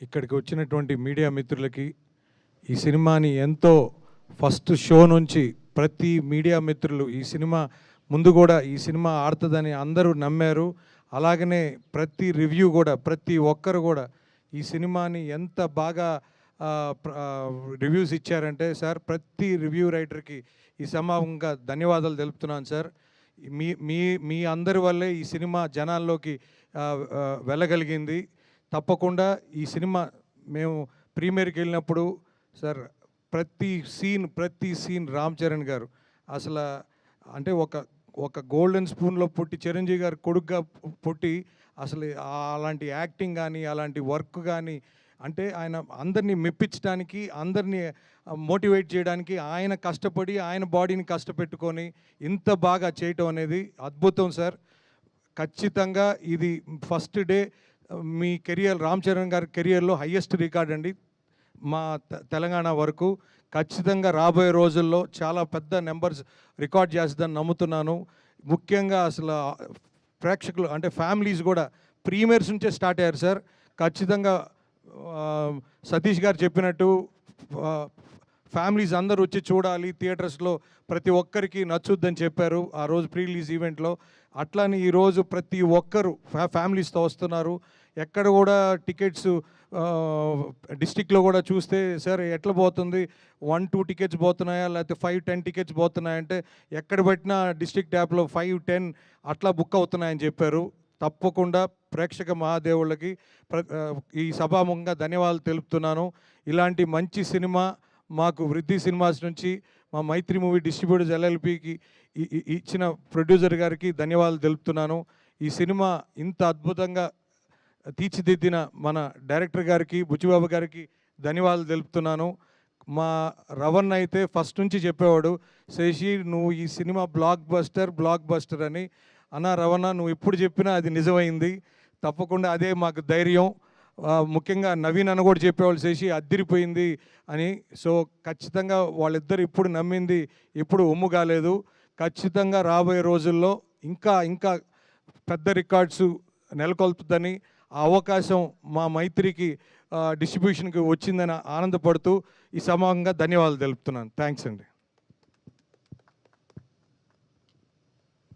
ఇక్కడికి వచ్చినటువంటి మీడియా మిత్రులకి ఈ సినిమాని ఎంతో ఫస్ట్ షో నుంచి ప్రతి మీడియా మిత్రులు ఈ సినిమా ముందు కూడా ఈ సినిమా ఆడుతుందని అందరూ నమ్మారు. అలాగనే ప్రతి రివ్యూ కూడా ప్రతి ఒక్కరు కూడా ఈ సినిమాని ఎంత బాగా రివ్యూస్ ఇచ్చారంటే సార్, ప్రతి రివ్యూ రైటర్కి ఈ సమూహంగా ధన్యవాదాలు తెలుపుతున్నాను సార్. మీ మీ మీ అందరి వల్లే ఈ సినిమా జనాల్లోకి వెళ్ళగలిగింది. తప్పకుండా ఈ సినిమా మేము ప్రీమియర్కి వెళ్ళినప్పుడు సార్ ప్రతి సీన్ రామ్ చరణ్ గారు అసలు అంటే ఒక గోల్డెన్ స్పూన్లో పుట్టి చిరంజీవి గారు కొడుకుగా పుట్టి అసలు అలాంటి యాక్టింగ్ కానీ అలాంటి వర్క్ కానీ అంటే ఆయన అందరినీ మెప్పించడానికి అందరినీ మోటివేట్ చేయడానికి ఆయన కష్టపడి ఆయన బాడీని కష్టపెట్టుకొని ఇంత బాగా చేయటం అనేది అద్భుతం సార్. ఖచ్చితంగా ఇది ఫస్ట్ డే మీ కెరియర్ రామ్ చరణ్ గారి కెరియర్లో హయ్యెస్ట్ రికార్డ్ అండి మా తెలంగాణ వరకు. ఖచ్చితంగా రాబోయే రోజుల్లో చాలా పెద్ద నెంబర్స్ రికార్డ్ చేస్తుందని నమ్ముతున్నాను. ముఖ్యంగా అసలు ప్రేక్షకులు అంటే ఫ్యామిలీస్ కూడా ప్రీమియర్స్ నుంచే స్టార్ట్ అయ్యారు సార్. ఖచ్చితంగా సతీష్ గారు చెప్పినట్టు ఫ్యామిలీస్ అందరూ వచ్చి చూడాలి, థియేటర్స్లో ప్రతి ఒక్కరికి నచ్చుద్దని చెప్పారు ఆ రోజు ప్రీ రిలీజ్ ఈవెంట్లో. అట్లానే ఈరోజు ప్రతి ఒక్కరు ఫ్యామిలీస్తో వస్తున్నారు. ఎక్కడ కూడా టికెట్స్ డిస్టిక్లో కూడా చూస్తే సార్ ఎట్లా పోతుంది, 1-2 టికెట్స్ పోతున్నాయా లేకపోతే 5-10 టికెట్స్ పోతున్నాయంటే ఎక్కడ పెట్టినా డిస్ట్రిక్ట్ యాప్లో 5-10 అట్లా బుక్ అవుతున్నాయని చెప్పారు. తప్పకుండా ప్రేక్షక మహాదేవుళ్ళకి ఈ సభాముఖంగా ధన్యవాదాలు తెలుపుతున్నాను. ఇలాంటి మంచి సినిమా మాకు వృద్ధి సినిమాస్ నుంచి మా మైత్రి మూవీ డిస్ట్రిబ్యూటర్స్ ఎల్ఎల్పికి ఇచ్చిన ప్రొడ్యూసర్ గారికి ధన్యవాదాలు తెలుపుతున్నాను. ఈ సినిమా ఇంత అద్భుతంగా తీర్చిదిద్దిన మన డైరెక్టర్ గారికి బుచ్చిబాబు గారికి ధన్యవాదాలు తెలుపుతున్నాను. మా రవణ్ అయితే ఫస్ట్ నుంచి చెప్పేవాడు, శశి నువ్వు ఈ సినిమా బ్లాక్ బస్టర్ అని. అన్న రవణ నువ్వు ఇప్పుడు చెప్పినా అది నిజమైంది. తప్పకుండా అదే మాకు ధైర్యం. ముఖ్యంగా నవీన్ అన్న కూడా చెప్పేవాళ్ళు శశి అద్దిరిపోయింది అని. సో ఖచ్చితంగా వాళ్ళిద్దరు ఇప్పుడు నమ్మింది ఇప్పుడు ఒమ్ము కాలేదు. ఖచ్చితంగా రాబోయే రోజుల్లో ఇంకా పెద్ద రికార్డ్స్ నెలకొల్పుతుందని ఆ అవకాశం మా మైత్రికి డిస్ట్రిబ్యూషన్కి వచ్చిందని ఆనందపడుతూ ఈ సమూహంగా ధన్యవాదాలు తెలుపుతున్నాను. థ్యాంక్స్ అండి.